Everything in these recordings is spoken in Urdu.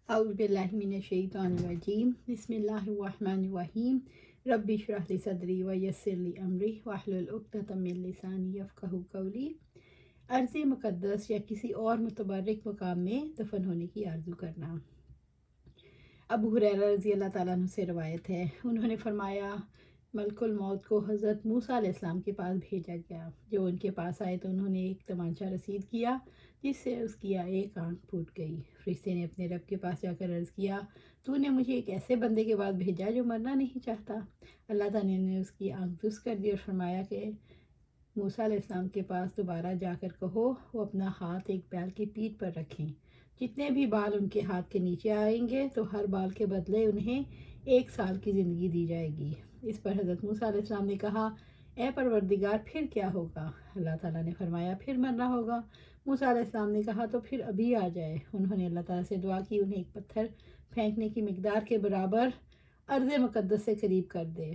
اعوذ باللہ من الشیطان الرجیم بسم اللہ الرحمن الرحیم رب اشرح لی صدری ویسر لی امری واحلل عقدۃ من لسانی یفقہوا قولی۔ ارض مقدس یا کسی اور متبرک مقام میں دفن ہونے کی آرزو کرنا۔ ابو ہریرہ رضی اللہ تعالیٰ عنہ سے روایت ہے، انہوں نے فرمایا ملک الموت کو حضرت موسیٰ علیہ السلام کے پاس بھیجا گیا۔ جو ان کے پاس آئے تو انہوں نے ایک تمانچہ رسید کیا جس سے اس کی ایک آنکھ پھوٹ گئی۔ فرشتے نے اپنے رب کے پاس جا کر عرض کیا، تو نے مجھے ایک ایسے بندے کے پاس بھیجا جو مرنا نہیں چاہتا۔ اللہ تعالیٰ نے اس کی آنکھ درست کر دی اور فرمایا کہ موسیٰ علیہ السلام کے پاس دوبارہ جا کر کہو وہ اپنا ہاتھ ایک بیل کی پیٹھ پر رکھیں۔ جتنے بھی بال ان کے ہاتھ کے نیچے آئیں گے تو ہر بال کے بدلے انہیں 1 سال کی زندگی دی جائے گی۔ اس پر حضرت موسیٰ علیہ السلام نے کہا، اے پروردگار پھر کیا ہوگا؟ اللہ تعالیٰ نے فرمایا پھر مرنا ہوگا۔ موسیٰ علیہ السلام نے کہا تو پھر ابھی آ جائے۔ انہوں نے اللہ تعالیٰ سے دعا کی انہیں ایک پتھر پھینکنے کی مقدار کے برابر ارض مقدس سے قریب کر دے۔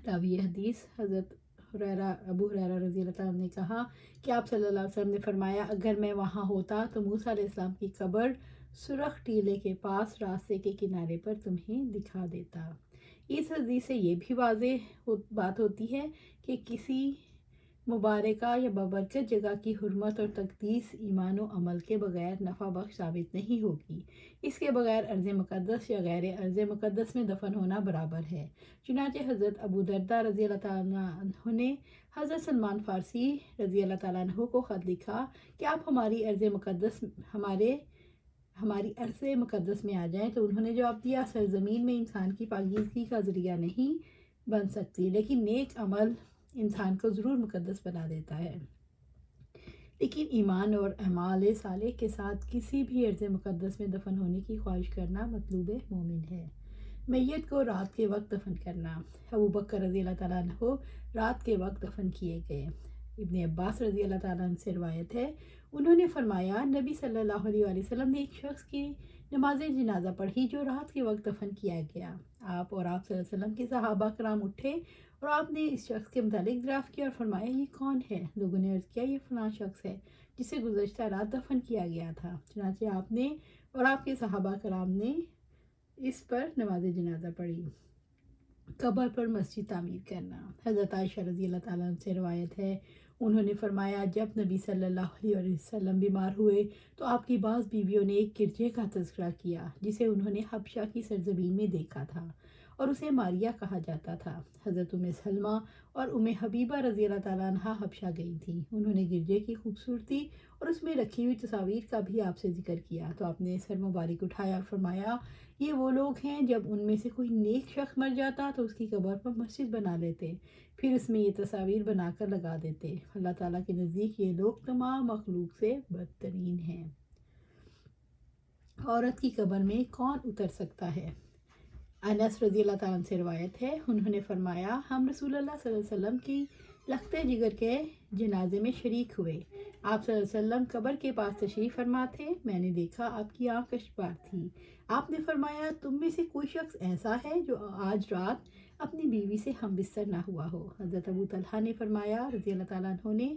راوی حدیث حضرت ابو ہریرہ رضی اللہ تعالیٰ نے کہا کہ آپ صلی اللہ علیہ وسلم نے فرمایا، اگر میں وہاں ہوتا تو موسیٰ علیہ السلام کی قبر سرخ ٹیلے کے پاس راستے کے کنارے پر تمہیں دکھا دیتا۔ اس حدیث سے یہ بھی واضح بات ہوتی ہے کہ کسی مبارکہ یا بابرکت جگہ کی حرمت اور تقدیس ایمان و عمل کے بغیر نفع بخش ثابت نہیں ہوگی۔ اس کے بغیر ارض مقدس یا غیر ارض مقدس میں دفن ہونا برابر ہے۔ چنانچہ حضرت ابو درداء رضی اللہ تعالیٰ عنہ نے حضرت سلمان فارسی رضی اللہ تعالیٰ عنہ کو خط لکھا کہ آپ ہماری ارض مقدس میں آ جائیں، تو انہوں نے جواب دیا، سرزمین میں انسان کی پاکیزگی کا ذریعہ نہیں بن سکتی، لیکن نیک عمل انسان کو ضرور مقدس بنا دیتا ہے۔ لیکن ایمان اور اعمال صالح کے ساتھ کسی بھی ارض مقدس میں دفن ہونے کی خواہش کرنا مطلوب مومن ہے۔ میت کو رات کے وقت دفن کرنا۔ ابو بکر رضی اللہ تعالیٰ عنہ رات کے وقت دفن کیے گئے۔ ابن عباس رضی اللہ تعالیٰ عنہ سے روایت ہے، انہوں نے فرمایا نبی صلی اللہ علیہ وسلم نے ایک شخص کی نماز جنازہ پڑھی جو رات کے وقت دفن کیا گیا۔ آپ صلی اللہ علیہ وسلم کے صحابہ کرام اٹھے اور آپ نے اس شخص کے متعلق دریافت کیا اور فرمایا، یہ کون ہے؟ لوگوں نے عرض کیا، یہ فلاں شخص ہے جسے گزشتہ رات دفن کیا گیا تھا۔ چنانچہ آپ نے اور آپ کے صحابہ کرام نے اس پر نماز جنازہ پڑھی۔ قبر پر مسجد تعمیر کرنا۔ حضرت عائشہ رضی اللہ تعالیٰ عنہ سے روایت ہے، انہوں نے فرمایا جب نبی صلی اللہ علیہ وسلم بیمار ہوئے تو آپ کی بعض بیویوں نے ایک گرجے کا تذکرہ کیا جسے انہوں نے حبشہ کی سرزمین میں دیکھا تھا اور اسے ماریہ کہا جاتا تھا۔ حضرت ام سلمہ اور ام حبیبہ رضی اللہ تعالیٰ عنہ حبشہ گئی تھیں۔ انہوں نے گرجے کی خوبصورتی اور اس میں رکھی ہوئی تصاویر کا بھی آپ سے ذکر کیا تو آپ نے سر مبارک اٹھایا اور فرمایا، یہ وہ لوگ ہیں جب ان میں سے کوئی نیک شخص مر جاتا تو اس کی قبر پر مسجد بنا لیتے، پھر اس میں یہ تصاویر بنا کر لگا دیتے۔ اللہ تعالیٰ کے نزدیک یہ لوگ تمام مخلوق سے بدترین ہیں۔ عورت کی قبر میں کون اتر سکتا ہے؟ انس رضی اللہ تعالیٰ عنہ سے روایت ہے، انہوں نے فرمایا ہم رسول اللہ صلی اللہ علیہ وسلم کی لخت جگر کے جنازے میں شریک ہوئے۔ آپ صلی اللہ علیہ وسلم قبر کے پاس تشریف فرما تھے، میں نے دیکھا آپ کی آنکھ اشکبار تھی۔ آپ نے فرمایا تم میں سے کوئی شخص ایسا ہے جو آج رات اپنی بیوی سے ہم بستر نہ ہوا ہو؟ حضرت ابو طلحہ نے فرمایا رضی اللہ تعالیٰ عنہ نے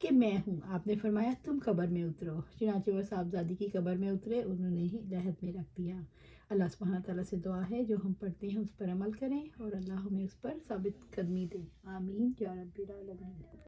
کہ میں ہوں۔ آپ نے فرمایا تم قبر میں اترو۔ چنانچہ وہ صاحبزادی کی قبر میں اترے، انہوں نے ہی لحد میں رکھ دیا۔ اللہ سبحانہ تعالیٰ سے دعا ہے جو ہم پڑھتے ہیں اس پر عمل کریں اور اللہ ہمیں اس پر ثابت قدمی دے، آمین یا رب العالمین۔